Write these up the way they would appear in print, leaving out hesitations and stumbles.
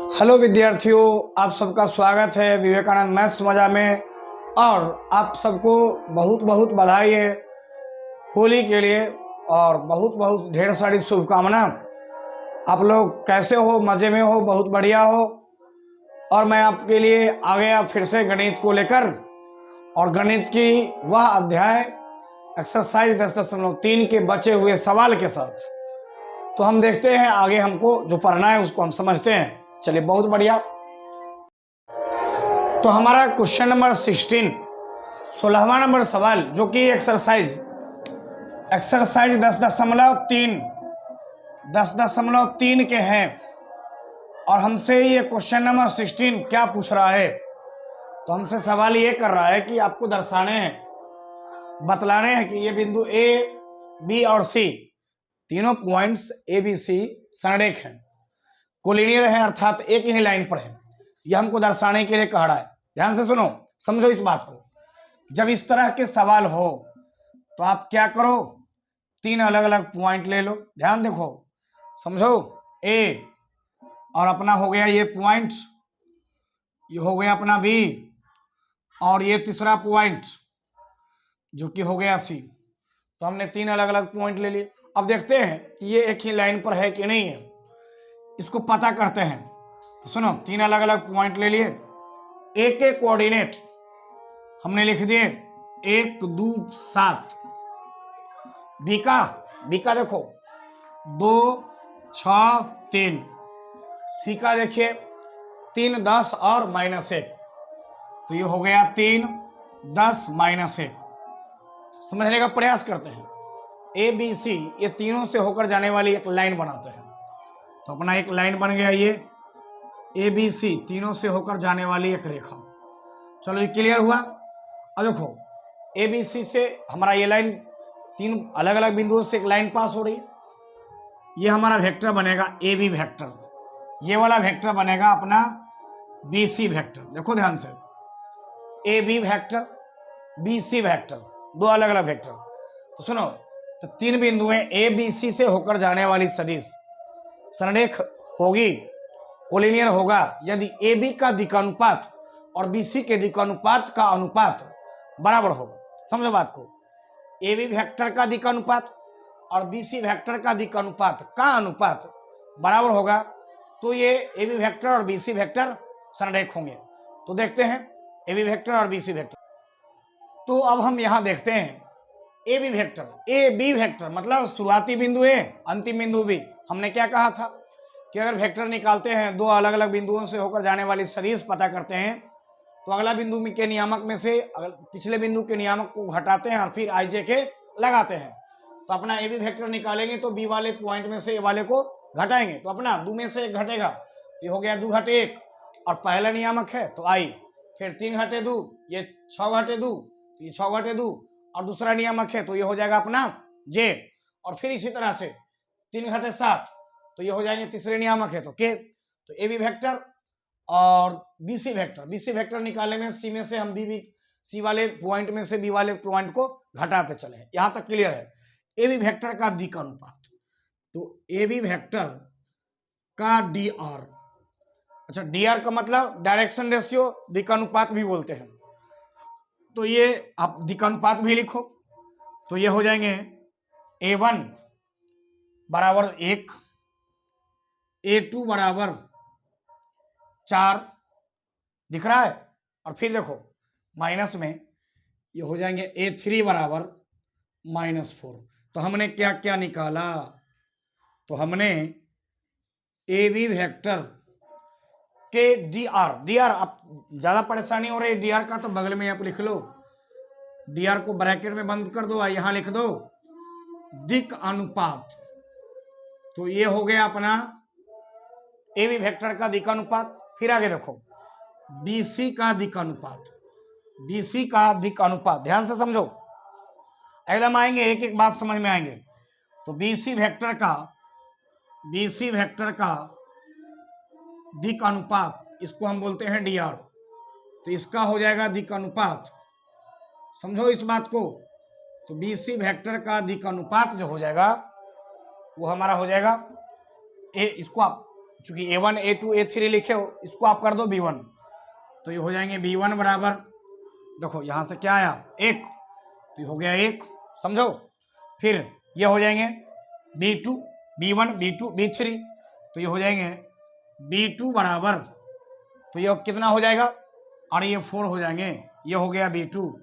Hello विद्यार्थियों, आप सबका स्वागत है विवेकानंद मैथ्स मजा में। और आप सबको बहुत बहुत बधाई है होली के लिए और बहुत बहुत ढेर सारी शुभकामना। आप लोग कैसे हो? मज़े में हो? बहुत बढ़िया हो। और मैं आपके लिए आ गया फिर से गणित को लेकर, और गणित की वह अध्याय एक्सरसाइज 10.3 के बचे हुए सवाल के साथ। तो हम देखते हैं आगे हमको जो पढ़ना है उसको हम समझते हैं। चलिए, बहुत बढ़िया। तो हमारा क्वेश्चन नंबर 16, 16वां नंबर सवाल, जो कि एक्सरसाइज 10.3 के हैं। और हमसे ये क्वेश्चन नंबर 16 क्या पूछ रहा है? तो हमसे सवाल ये कर रहा है कि आपको दर्शाने हैं, बतलाने हैं कि ये बिंदु ए, बी और सी तीनों पॉइंट्स ए बी सी संरेख हैं, कोलिनियर हैं, अर्थात एक ही लाइन पर है। यह हमको दर्शाने के लिए कह रहा है। ध्यान से सुनो, समझो इस बात को। जब इस तरह के सवाल हो तो आप क्या करो, तीन अलग अलग पॉइंट ले लो। ध्यान देखो, समझो। ए और अपना हो गया ये पॉइंट, ये हो गया अपना बी, और ये तीसरा पॉइंट जो कि हो गया सी। तो हमने तीन अलग अलग पॉइंट ले लिए। अब देखते हैं कि ये एक ही लाइन पर है कि नहीं है, इसको पता करते हैं। तो सुनो, तीन अलग अलग पॉइंट ले लिए। ए के कोऑर्डिनेट हमने लिख दिए 1, 2, 7। बी का देखो 2, 6, 3। सी का देखिए 3, 10 और -1। तो ये हो गया 3, 10, -1। समझने का प्रयास करते हैं। ए बी सी ये तीनों से होकर जाने वाली एक लाइन बनाते हैं। तो अपना एक लाइन बन गया ये ए बी सी, तीनों से होकर जाने वाली एक रेखा। चलो, ये क्लियर हुआ। अब देखो, ए बी सी से हमारा ये लाइन तीन अलग अलग बिंदुओं से एक लाइन पास हो रही है। ये हमारा वेक्टर बनेगा ए बी वेक्टर, ये वाला वेक्टर बनेगा अपना बी सी वेक्टर। देखो ध्यान से, A B vector, B C vector, दो अलग अलग वेक्टर। तो सुनो, तो तीन बिंदुएं ए बी सी से होकर जाने वाली सदिश संरेख होगी, कोलिनियर होगा, यदि ए बी का दिक्पात और बी सी के दिक्पात का अनुपात बराबर होगा। समझो बात को, ए बी वेक्टर का दिक्पात और बी सी वेक्टर का दिक्पात का अनुपात बराबर होगा, तो ये ए बी वेक्टर और बी सी वेक्टर संरेख होंगे। तो देखते हैं ए बी वेक्टर और बी सी वेक्टर। तो अब हम यहां देखते हैं A B vector, A B vector मतलब शुरुआती बिंदु ए, अंतिम बिंदु बी। हमने क्या कहा था कि अगर वेक्टर निकालते हैं, दो अलग अलग बिंदुओं से होकर जाने वाली सदिश पता करते हैं, तो अगला बिंदु के नियामक में से पिछले बिंदु के नियामक को घटाते हैं और फिर आई जे के लगाते हैं। तो अपना ए बी वेक्टर निकालेंगे तो बी वाले पॉइंट में से ए वाले को घटाएंगे, तो अपना 2 में से 1 घटेगा। तो ये हो गया 2 घटे 1, और पहला नियामक है तो आई। फिर 3 घटे 2, ये 6 घटे 2, तो ये 6 घटे 2, और दूसरा नियामक है तो ये हो जाएगा अपना जे। और फिर इसी तरह से 3 घटे 7, तो ये हो जाएंगे तीसरे नियामक है तो के। तो ए बी वेक्टर और बी सी वेक्टर निकालने में सी में से हम सी वाले पॉइंट में से बी वाले पॉइंट को घटाते चले। यहां तक क्लियर है। ए बी वेक्टर का दिक्पात, तो ए बी वेक्टर का डी आर, अच्छा डी आर का मतलब डायरेक्शन रेशियो, दिक्पात भी बोलते हैं। तो ये आप दिक्पात भी लिखो, तो ये हो जाएंगे A1 बराबर 1, A2 बराबर 4, दिख रहा है। और फिर देखो माइनस में ये हो जाएंगे A3 बराबर -4। तो हमने क्या क्या निकाला? तो हमने ए बी वेक्टर के डी आर, आप ज्यादा परेशानी हो रही है डी आर का तो बगल में आप लिख लो, डी आर को ब्रैकेट में बंद कर दो, यहां लिख दो दिक अनुपात। तो ये हो गया अपना ए बी वेक्टर का दिक्पात। फिर आगे देखो बीसी का दिक्पात, बीसी का दिक्पात, ध्यान से समझो, एकदम आएंगे, एक एक बात समझ में आएंगे। तो बीसी वेक्टर का दिक्पात, इसको हम बोलते हैं डी आर। तो इसका हो जाएगा दिक्पात, समझो इस बात को। तो बीसी वेक्टर का दिक्पात जो हो जाएगा वो हमारा हो जाएगा ए, इसको आप चूंकि A1 A2 A3 लिखे हो, इसको आप कर दो B1, तो ये हो जाएंगे B1 बराबर, देखो यहां से क्या आया 1, तो ये हो गया 1, समझो। फिर ये हो जाएंगे B2 B1 B2 B3, तो ये हो जाएंगे B2 बराबर, तो ये कितना हो जाएगा, और ये 4 हो जाएंगे, ये हो गया B2,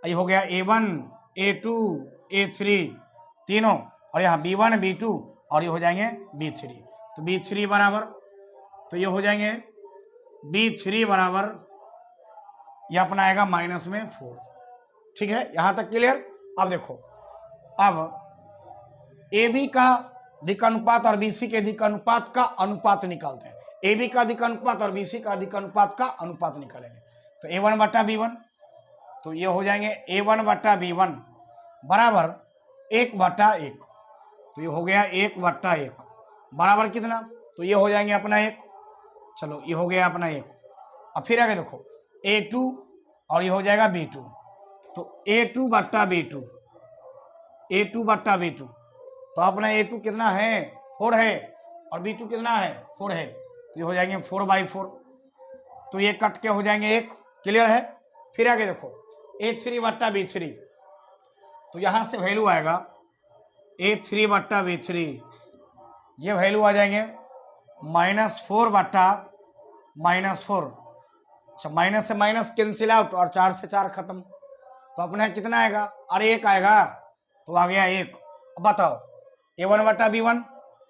ये हो गया A1 A2 A3 तीनों, और यहाँ B1 B2 और ये हो जाएंगे B3, तो B3 बराबर, तो ये हो जाएंगे B3 बराबर, ये अपना आएगा माइनस में 4। ठीक है, यहां तक क्लियर। अब देखो, अब AB का दिक्-अनुपात और BC के दिक्-अनुपात का अनुपात निकालते हैं। AB का दिक्-अनुपात और BC का दिक्-अनुपात का अनुपात निकालेंगे, तो A1 बटा B1, तो ये हो जाएंगे A1 बटा B1 बराबर 1 बटा 1, तो ये हो गया 1 बटा 1 बराबर कितना, तो ये हो जाएंगे अपना 1, चलो ये हो गया अपना 1। अब फिर आगे देखो A2 और ये हो जाएगा B2, तो A2 बट्टा B2, A2 बट्टा B2, तो अपना A2 कितना है 4 है, और B2 कितना है 4 है, तो ये हो जाएंगे 4/4, तो ये कट के हो जाएंगे 1, क्लियर है। फिर आगे देखो A3 बट्टा B3, तो यहां से वैल्यू आएगा A3 बट्टा B3, ये वैल्यू आ जाएंगे -4 बट्टा -4, अच्छा माइनस से माइनस कैंसिल आउट, और 4 से 4 खत्म, तो अपना कितना आएगा, अरे 1 आएगा, तो आ गया 1। अब बताओ A1 बटा B1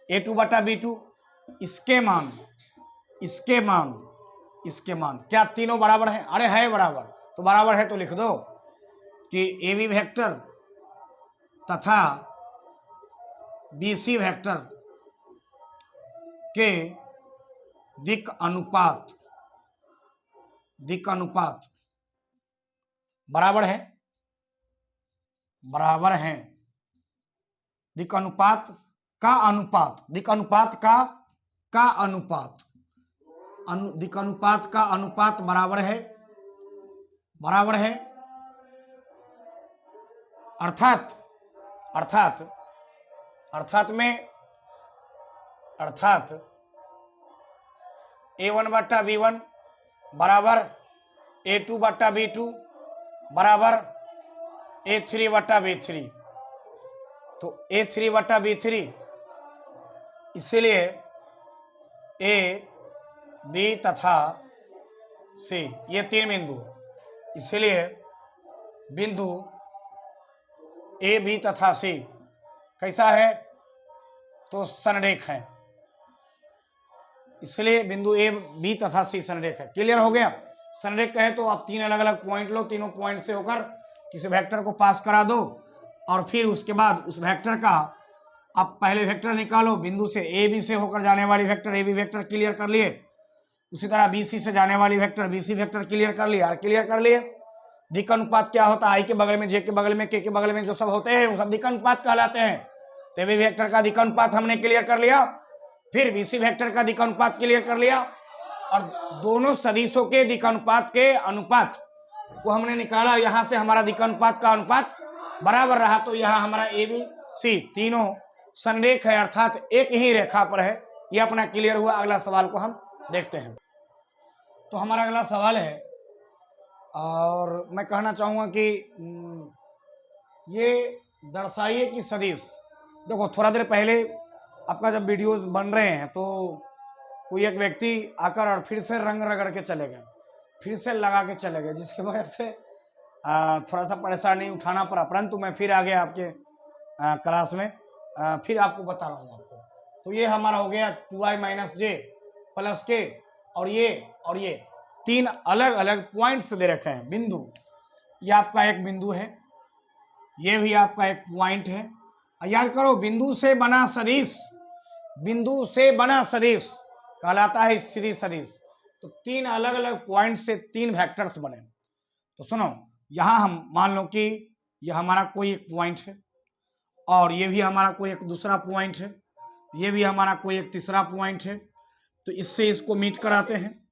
A2 बटा B2, इसके मान इसके मान इसके मान क्या तीनों बराबर है, अरे है बराबर, तो बराबर है तो लिख दो कि AB वेक्टर तथा BC वेक्टर के दिक् अनुपात बराबर है दिक् अनुपात का अनुपात दिक् अनुपात का अनुपात बराबर है अर्थात A1 बट्टा B1 बराबर A2 बट्टा B2 बराबर A3 बट्टा B3, तो A3 बट्टा B3, इसीलिए A B तथा C ये 3 बिंदु, इसीलिए बिंदु A B तथा C कैसा है, तो संरेख है, इसलिए बिंदु A B तथा C संरेख है। क्लियर हो गया। संरेख है तो आप 3 अलग अलग पॉइंट लो, तीनों पॉइंट से होकर किसी वेक्टर को पास करा दो, और फिर उसके बाद उस वेक्टर का आप पहले वेक्टर निकालो, बिंदु से A B से होकर जाने वाली vector A B vector clear कर लिए, उसी तरह B C से जाने वाली vector B C vector clear कर लिए, क्लियर कर लिए। दिक् अनुपात क्या होता है, I के बगल में J के बगल में K के बगल में जो सब होते हैं वो सब दिक् अनुपात कहलाते हैं। तो AB वेक्टर का दिक् अनुपात हमने क्लियर कर लिया, फिर BC वेक्टर का दिक् अनुपात क्लियर कर लिया, और दोनों सदिशों के दिक् अनुपात के अनुपात को हमने निकाला। यहां से हमारा दिक् अनुपात का अनुपात बराबर रहा, तो यहाँ हमारा ABC तीनों संरेख है, अर्थात एक ही रेखा पर है। यह अपना क्लियर हुआ। अगला सवाल को हम देखते हैं। तो हमारा अगला सवाल है, और मैं कहना चाहूंगा कि ये दर्शाइए कि सदिश, देखो थोड़ा देर पहले आपका जब वीडियोस बन रहे हैं तो कोई एक व्यक्ति आकर और फिर से रंग रगड़ के चले गए, फिर से लगा के चले गए, जिसकी वजह से थोड़ा सा परेशानी उठाना पड़ा, परंतु मैं फिर आ गया आपके क्लास में, फिर आपको बता रहा हूँ आपको। तो ये हमारा हो गया 2i - j प्लस k, और ये 3 अलग अलग पॉइंट्स दे रखे हैं, बिंदु। ये आपका एक बिंदु है, ये भी आपका एक पॉइंट है। याद करो, बिंदु से बना सदिश कहलाता है स्थिति सदिश। तो 3 अलग अलग पॉइंट से 3 वेक्टर्स बने। तो सुनो, यहां हम मान लो कि यह हमारा कोई एक पॉइंट है, और ये भी हमारा कोई एक दूसरा पॉइंट है, ये भी हमारा कोई एक तीसरा पॉइंट है। तो इससे इसको मीट कराते हैं,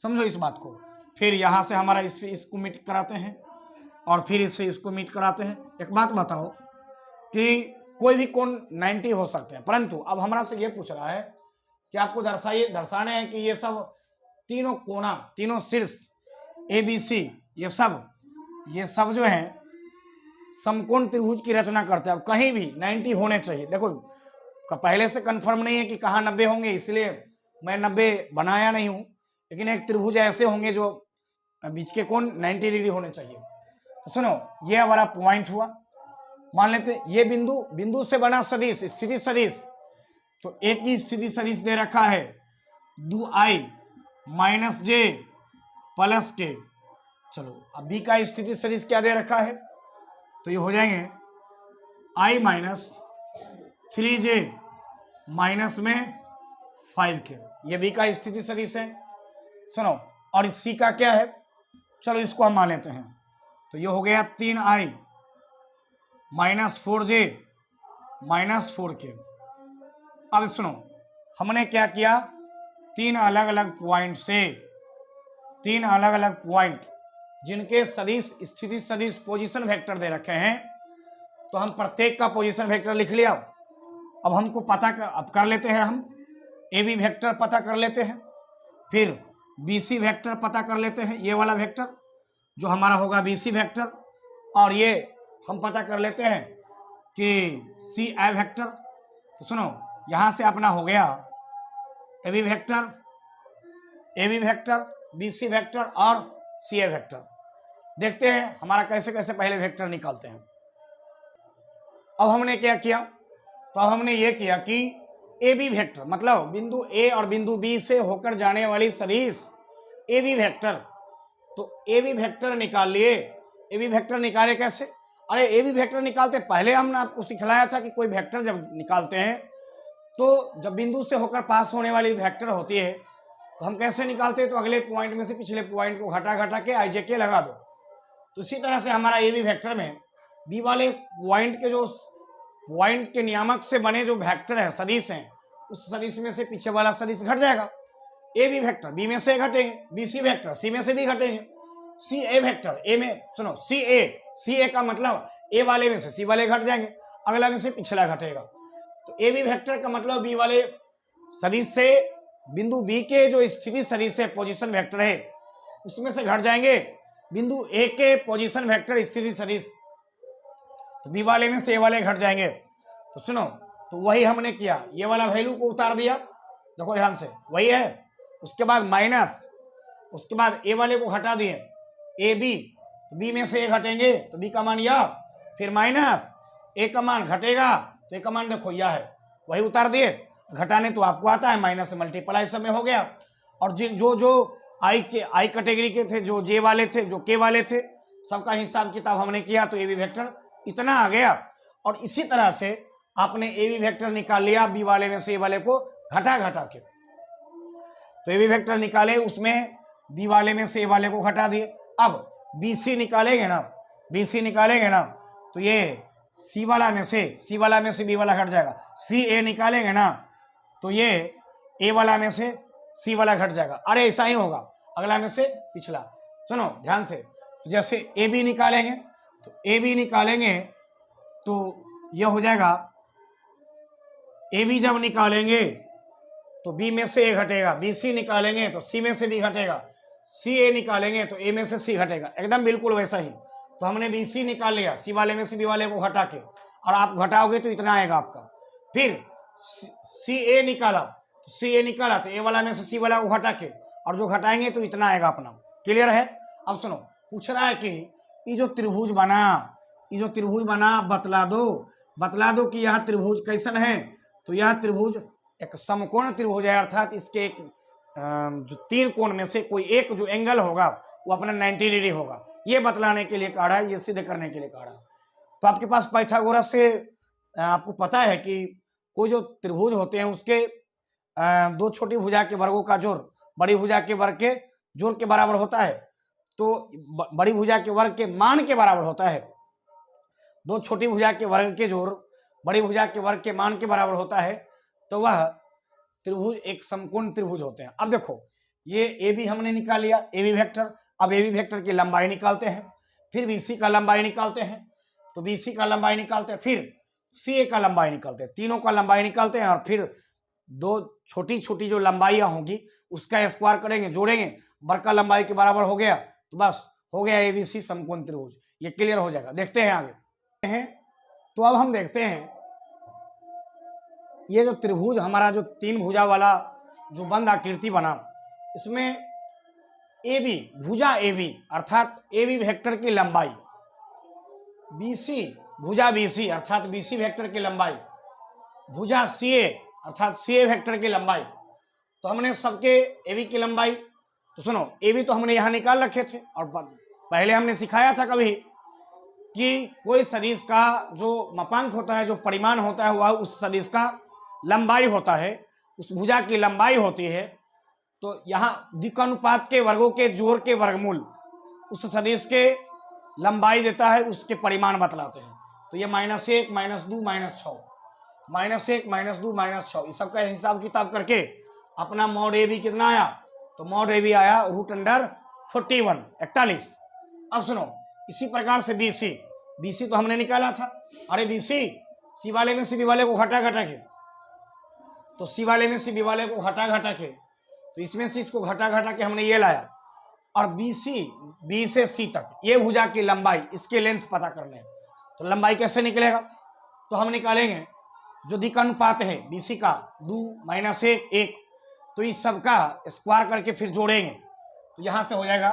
समझो इस बात को। फिर यहाँ से हमारा इससे इसको मीट कराते हैं, और फिर इससे इसको मीट कराते हैं। एक बात बताओ कि कोई भी कोण 90 हो सकते हैं, परंतु अब हमारा से ये पूछ रहा है कि आपको दर्शाने हैं कि ये सब तीनों कोना, तीनों शीर्ष ABC ये सब जो है समकोण त्रिभुज की रचना करते हैं। अब कहीं भी 90 होने चाहिए। देखो पहले से कंफर्म नहीं है कि कहाँ 90 होंगे, इसलिए मैं 90 बनाया नहीं हूं, लेकिन एक त्रिभुज ऐसे होंगे जो बीच के कोण 90 डिग्री होने चाहिए। तो सुनो, ये हमारा पॉइंट हुआ। मान लेते ये बिंदु से बना सदिश, स्थिति सदिश, तो एक ही स्थिति सदिश दे रखा है 2i माइनस जे प्लस के। चलो अब बी का स्थिति सदिश क्या दे रखा है, तो ये हो जाएंगे i माइनस 3j माइनस में 5k। ये बी का स्थिति सदिश है। सुनो, और सी का क्या है, चलो इसको हम मान लेते हैं। तो ये हो गया 3i minus 4j minus 4k। अब सुनो, हमने क्या किया, तीन अलग अलग पॉइंट जिनके सदिश, स्थिति सदिश, पोजीशन वेक्टर दे रखे हैं, तो हम प्रत्येक का पोजीशन वेक्टर लिख लिया। अब हमको अब कर लेते हैं, हम AB वेक्टर पता कर लेते हैं, फिर BC वेक्टर पता कर लेते हैं, ये वाला वेक्टर जो हमारा होगा BC वेक्टर, और ये हम पता कर लेते हैं कि CI वेक्टर। तो सुनो, यहां से अपना हो गया AB वेक्टर, BC वेक्टर और CI वेक्टर। देखते हैं हमारा कैसे कैसे पहले वेक्टर निकालते हैं। अब हमने क्या किया, तो अब हमने ये किया कि AB वेक्टर मतलब बिंदु A और बिंदु B से होकर जाने वाली सदिश AB वेक्टर, तो AB वेक्टर निकाल लिए। AB वेक्टर निकाले कैसे, अरे AB वेक्टर निकालते पहले हमने आपको सिखलाया था कि कोई वेक्टर जब निकालते हैं तो जब बिंदु से होकर पास होने वाली वेक्टर होती है तो हम कैसे निकालते हैं, तो अगले पॉइंट में से पिछले पॉइंट को घटा के IJK लगा दो। तो इसी तरह से हमारा AB वेक्टर में बी वाले पॉइंट के नियामक से बने जो वेक्टर है, सदिश हैं, उस सदिश में से पीछे वाला सदिश घट जाएगा। AB वेक्टर B में से घटेंगे, BC वेक्टर C में से भी घटेंगे, CA वेक्टर A में, सुनो CA का मतलब A वाले में से C वाले घट जाएंगे, अगला में से पिछला घटेगा। तो AB वेक्टर का मतलब B वाले सदिश से बिंदु B के जो स्थिति सदिश है, पोजीशन वेक्टर है, उसमें से घट जाएंगे बिंदु A के पोजीशन वेक्टर स्थिति सदिश, तो B वाले में से A वाले घट जाएंगे। तो सुनो, तो वही हमने किया, ये वाला वैल्यू को उतार दिया, देखो ध्यान से, वही है। उसके बाद माइनस, उसके बाद A वाले को घटा दिए, AB, तो B में से A घटेंगे तो B का मान यह, फिर माइनस A का मान घटेगा तो A का मान देखो यह है, वही उतार दिए। घटाने तो आपको आता है, माइनस से मल्टीप्लाई सब में हो गया। और जो आई कैटेगरी के थे, जो J वाले थे, जो K वाले थे, सबका हिसाब किताब हमने किया, तो AB वेक्टर इतना आ गया। और इसी तरह से आपने AB वेक्टर निकाल लिया B वाले में से A वाले को घटा के, तो AB वेक्टर निकाले, उसमें B वाले में से A वाले को घटा दिए। अब BC निकालेंगे ना, तो ये C वाला में से B वाला घट जाएगा। CA निकालेंगे ना, तो ये A वाला में से C वाला घट जाएगा। अरे ऐसा ही होगा, अगला में से पिछला। सुनो ध्यान से, जैसे AB निकालेंगे, तो AB निकालेंगे तो यह हो जाएगा, AB जब निकालेंगे तो B में से A घटेगा, BC निकालेंगे तो C में से B घटेगा, CA निकालेंगे तो A में से C घटेगा, एकदम बिल्कुल वैसा ही। तो हमने BC निकाल लिया, C वाले में से B वाले को घटा के, और आप घटाओगे तो इतना आएगा आपका। फिर CA निकाला तो A वाला में से C वाला को घटा के, और जो घटाएंगे तो इतना आएगा अपना। क्लियर है। अब सुनो, पूछ रहा है कि ये जो त्रिभुज बना बतला दो कि यह त्रिभुज कैसन है। तो यह त्रिभुज एक समकोण त्रिभुज है, अर्थात इसके जो तीन कोण में से कोई एक जो एंगल होगा वो अपना 90 डिग्री होगा। ये बतलाने के लिए कहा है, ये सिद्ध करने के लिए कहा है। तो आपके पास पाइथागोरस से आपको पता है कि कोई जो त्रिभुज होते हैं उसके दो छोटी भुजा के वर्गों का जोड़ बड़ी भुजा के वर्ग के जोड़ के बराबर होता है। तो बड़ी भुजा के वर्ग के मान के बराबर होता है, दो छोटी भुजा के वर्ग के जोड़ बड़ी भुजा के वर्ग के मान के बराबर होता है। तो वह त्रिभुज एक समकोण त्रिभुज होते हैं। अब देखो, ये AB हमने निकाल लिया, AB वेक्टर। अब AB वेक्टर की लंबाई निकालते हैं, फिर BC का लंबाई निकालते हैं, तो BC का लंबाई निकालते हैं, फिर CA का लंबाई निकालते हैं, तीनों का लंबाई निकालते हैं, और फिर दो छोटी छोटी जो लंबाइयां होंगी उसका स्क्वायर करेंगे, जोड़ेंगे, वर्ग का लंबाई के बराबर हो गया, तो बस हो गया एबीसी समकोण त्रिभुज। ये क्लियर हो जाएगा। देखते हैं आगे हैं। तो अब हम देखते हैं ये जो त्रिभुज हमारा जो 3 भुजा वाला जो बंद आकृति बना, इसमें ए बी भुजा ए बी अर्थात ए बी वेक्टर की लंबाई, बीसी भुजा बीसी अर्थात बीसी वेक्टर की लंबाई, भुजा सी ए अर्थात सी ए वेक्टर की लंबाई। तो हमने सबके ए बी की लंबाई, तो सुनो ए बी तो हमने यहाँ निकाल रखे थे, और पहले हमने सिखाया था कभी कि कोई सदिश का जो मापांक होता है, जो परिमाण होता है, वह उस सदिश का लंबाई होता है, उस भुजा की लंबाई होती है। तो यहाँ दिक्कनुपात के वर्गों के जोड़ के वर्गमूल उस सदिश के लंबाई देता है, उसके परिमाण बतलाते हैं। तो ये -1 -2 -6 -1 -2 -6 इस सब का हिसाब किताब करके अपना मॉड ए बी कितना आया, तो मॉड ए बी आया √41 41। अब सुनो इसी प्रकार से बीसी, बीसी तो हमने निकाला था। अरे बीसी सी वाले में सी बी वाले को घटा के, तो सी वाले में सी बी वाले को घटा के, तो इसमें से इसको घटा के हमने ये लाया, और बीसी बी से सी तक ये भुजा की लंबाई, इसके लेंथ पता करने हैं। तो लंबाई कैसे निकलेगा, तो हम निकालेंगे जो दिक्कनुपात है बीसी का 2 -1 1, तो इस सब का स्क्वायर करके फिर जोड़ेंगे। तो यहाँ से हो जाएगा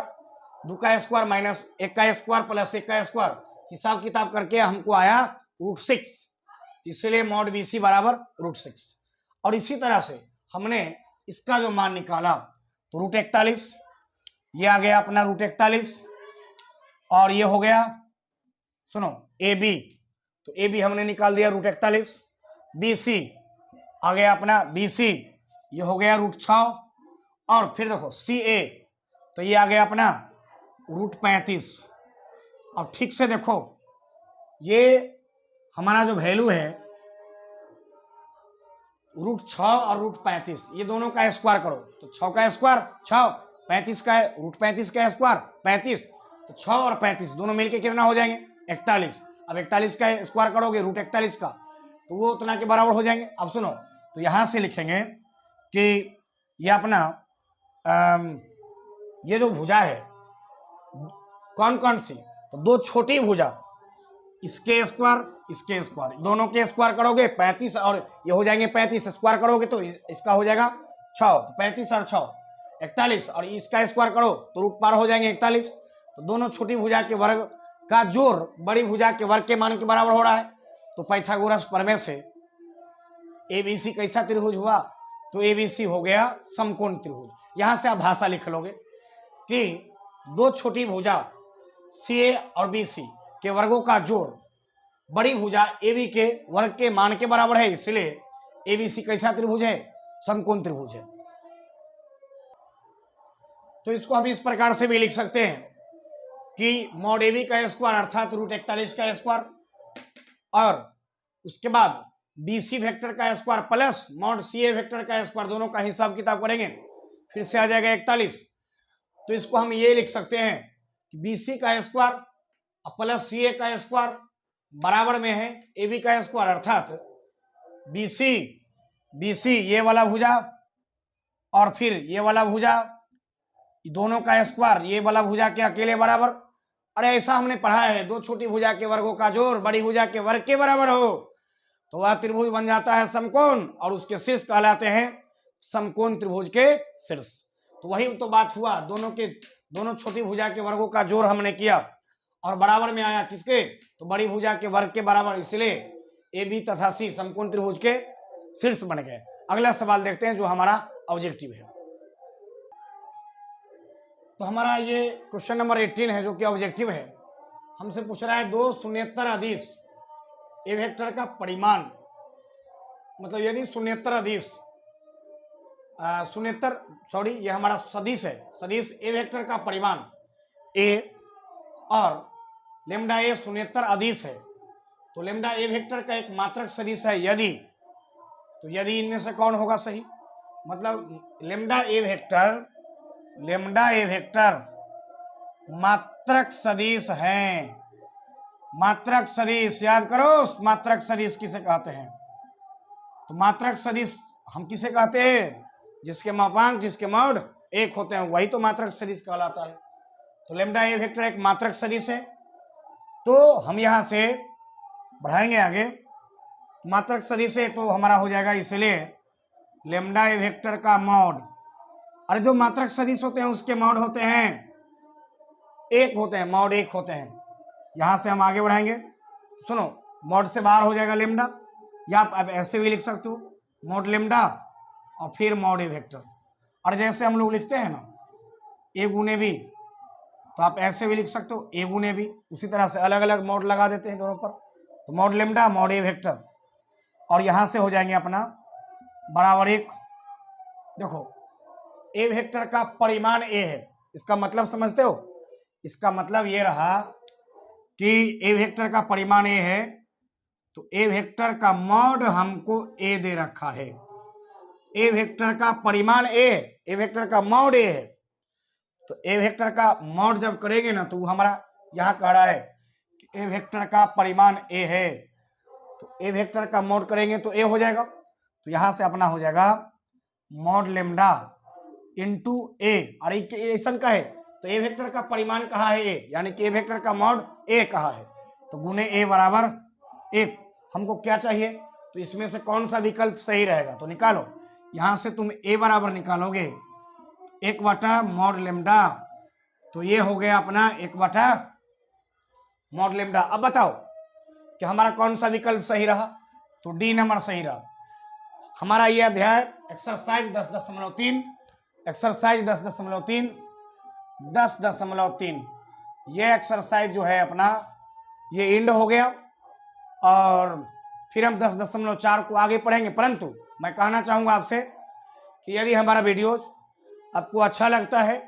2 का स्क्वायर -1 का स्क्वायर प्लस 1 का स्क्वायर, हिसाब किताब करके हमको आया √6, इसलिए मॉड बीसी बराबर √6। और इसी तरह से हमने इसका जो मान निकाला तो √41, ये आ गया अपना √41, और ये हो गया सुनो ए बी, तो ए बी हमने निकाल दिया √41, बीसी आ गया अपना बीसी, ये हो गया √6, और फिर देखो सी ए, तो ये आ गया अपना √35। अब ठीक से देखो ये हमारा जो वैल्यू है √6 और √35, ये दोनों का स्क्वायर करो, तो 6 का स्क्वायर 6, 35 का √35 का स्क्वायर 35, तो 6 और 35 दोनों मिलके कितना हो जाएंगे 41। अब 41 का स्क्वायर करोगे √41 का, तो वो उतना के बराबर हो जाएंगे। अब सुनो तो यहां से लिखेंगे कि ये अपना ये जो भुजा है कौन कौन सी, तो दो छोटी भुजा, इसके स्क्वायर दोनों के स्क्वायर करोगे 35, और ये हो जाएंगे 35, स्क्वायर करोगे तो इसका हो जाएगा 6, तो 35 और 6 41, और इसका स्क्वायर करो तो रूट पार हो जाएंगे 41। तो दोनों छोटी भुजा के वर्ग का जोड़ बड़ी भुजा के वर्ग के मान के बराबर हो रहा है। तो पाइथागोरस प्रमेय से एबीसी कैसा त्रिभुज हुआ, तो एबीसी हो गया समकोण त्रिभुज। यहां से आप भाषा लिख लोगे कि दो छोटी भुजा सी और बीसी के वर्गों का जोड़ बड़ी भुजा एबी के वर्ग के मान के बराबर है, इसलिए एबीसी कैसा त्रिभुज है, समकोण त्रिभुज है। तो इसको हम इस प्रकार से भी लिख सकते हैं कि मॉड एबी का स्क्वायर अर्थात √41 का स्क्वायर, और उसके बाद बीसी वेक्टर का square plus mod CA vector का स्क्वायर, दोनों का हिसाब किताब करेंगे फिर से आ जाएगा 41। तो इसको हम ये लिख सकते हैं कि बीसी का स्क्वायर प्लस सीए का स्क्वायर बराबर में है एबी का स्क्वायर, अर्थात बीसी ये वाला भुजा और फिर ये वाला भुजा, दोनों का स्क्वायर ये वाला भुजा के अकेले बराबर। अरे ऐसा हमने पढ़ा है, दो छोटी भुजा के वर्गों का जोड़ बड़ी भुजा के वर्ग के बराबर हो तो वह त्रिभुज बन जाता है समकोण, और उसके शीर्ष कहलाते हैं समकोण त्रिभुज के शीर्ष। तो वही तो बात हुआ, दोनों छोटी भुजा के वर्गों का जोड़ हमने किया और बराबर में आया किसके, तो बड़ी भुजा के वर्ग के बराबर, इसलिए ए बी तथा सी समकोण त्रिभुज के शीर्ष बन गए। अगला सवाल देखते हैं जो हमारा ऑब्जेक्टिव है। तो हमारा ये क्वेश्चन नंबर 18 है जो कि ऑब्जेक्टिव है। हमसे पूछ रहा है दो शून्येतर अदिश ए वेक्टर का परिमाण, मतलब यदि ये हमारा सदिश है, सदिश ए वेक्टर का परिमाण ए और लेम्डा ए शून्येतर अदिश है, तो लेम्डा ए वेक्टर का एक मात्रक सदिश है यदि, तो यदि इनमें से कौन होगा सही, मतलब लेम्डा ए वेक्टर मात्रक सदिश है। मात्रक सदिश याद करो, मात्रक सदिश किसे कहते हैं, तो मात्रक सदिश हम किसे कहते हैं? जिसके मापांक, जिसके मॉड 1 होते हैं, वही तो मात्रक सदिश कहलाता है। तो लैम्डा ए वेक्टर एक मात्रक सदिश है। तो हम यहां से बढ़ाएंगे आगे, मात्रक सदिश है तो हमारा हो जाएगा, इसलिए लैम्डा ए वेक्टर का मॉड, अरे जो मात्रक सदिश होते हैं उसके मॉड होते हैं 1 होते हैं, मॉड 1 होते हैं। यहां से हम आगे बढ़ाएंगे, सुनो, मॉड से बाहर हो जाएगा लैम्डा, या आप ऐसे भी लिख सकते हो, मॉड लैम्डा और फिर मॉड ए वेक्टर। और जैसे हम लोग लिखते हैं ना ए गुने बी, तो आप ऐसे भी लिख सकते हो ए गुने बी, उसी तरह से अलग अलग मॉड लगा देते हैं दोनों पर। तो मॉड लैम्डा मॉड ए वेक्टर, और यहां से हो जाएंगे अपना बराबर 1। देखो ए वेक्टर का परिमाण ए है, इसका मतलब समझते हो? इसका मतलब ये रहा कि ए वेक्टर का परिमाण ए है, तो ए वेक्टर का मॉड हमको ए दे रखा है। ए वेक्टर का परिमाण ए, ए वेक्टर का मॉड ए है, तो ए वेक्टर का मॉड जब करेंगे ना, तो हमारा यहां कह रहा है कि ए वेक्टर का परिमाण ए है, तो ए वेक्टर का मॉड करेंगे तो ए हो जाएगा। तो यहां से अपना हो जाएगा मॉड लैम्डा इंटू ए, और ऐसा का है तो ए वेक्टर का परिमाण कहा है ए, यानी कि ए वेक्टर का मॉड ए कहा है, तो गुने ए बराबर 1। हमको क्या चाहिए? तो इसमें से कौन सा विकल्प सही रहेगा, तो निकालो। यहां से तुम ए बराबर निकालोगे 1 बटा मॉड लैम्डा, तो ये हो गया अपना 1 बटा मॉड लैम्डा। अब बताओ कि हमारा कौन सा विकल्प सही रहा, तो डी नंबर सही रहा। हमारा ये अध्याय एक्सरसाइज 10.3, एक्सरसाइज 10.3 ये एक्सरसाइज जो है अपना ये एंड हो गया, और फिर हम 10.4 को आगे पढ़ेंगे। परंतु मैं कहना चाहूँगा आपसे कि यदि हमारा वीडियोज आपको अच्छा लगता है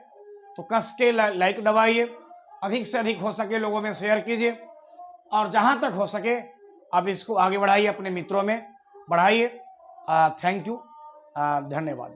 तो कस के लाइक दबाइए, अधिक से अधिक हो सके लोगों में शेयर कीजिए, और जहाँ तक हो सके आप इसको आगे बढ़ाइए, अपने मित्रों में बढ़ाइए। थैंक यू, धन्यवाद।